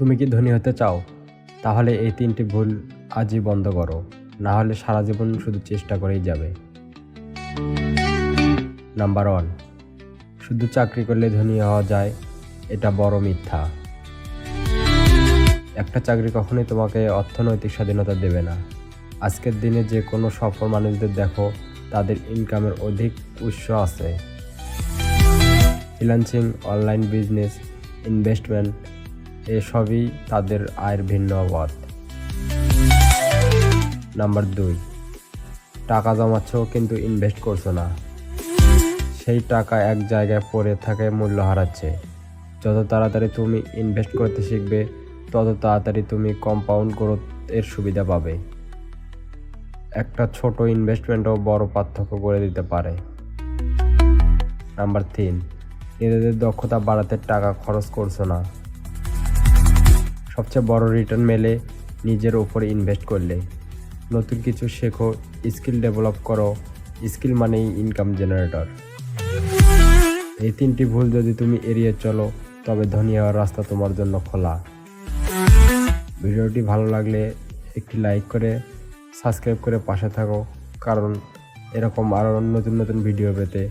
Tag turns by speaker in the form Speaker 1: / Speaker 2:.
Speaker 1: তুমি কি ধনী হতে চাও? তাহলে এই 3টি ভুল আজই বন্ধ করো, না হলে সারা জীবন শুধু চেষ্টা করেই যাবে। নাম্বার 1, শুধু চাকরি করলে ধনী হওয়া যায়, এটা বড় মিথ্যা। একটা চাকরি কখনোই তোমাকে অর্থনৈতিক স্বাধীনতা দেবে না। আজকের দিনে যে কোনো সফল মানুষদের দেখো, তাদের ইনকামের অধিক উৎস আছে। ফ্রিল্যান্সিং, অনলাইন বিজনেস, ইনভেস্টমেন্ট এসবই তাদের আয়ের ভিন্ন পথ। নাম্বার 2, টাকা জমাচ্ছ কিন্তু ইনভেস্ট করছো না। সেই টাকা এক জায়গায় পড়ে থাকে, মূল্য হারাচ্ছে। যত তাড়াতাড়ি তুমি ইনভেস্ট করতে শিখবে, তত তাড়াতাড়ি তুমি কম্পাউন্ড গ্রোথ এর সুবিধা পাবে। একটা ছোট ইনভেস্টমেন্টও বড় পার্থক্য করে দিতে পারে। নাম্বার 3, নিজেদের দক্ষতা বাড়াতে টাকা খরচ করছো না। সবচেয়ে বড় রিটার্ন মেলে নিজের উপরে ইনভেস্ট করলে। নতুন কিছু শেখো, স্কিল ডেভেলপ করো। স্কিল মানেই ইনকাম জেনারেটর। এই 3টি ভুল যদি তুমি এড়িয়ে চলো, তবে ধনী হওয়ার রাস্তা তোমার জন্য খোলা। ভিডিওটি ভালো লাগলে একটি লাইক করে সাবস্ক্রাইব করে পাশে থাকো, কারণ এরকম আরও নতুন নতুন ভিডিও পেতে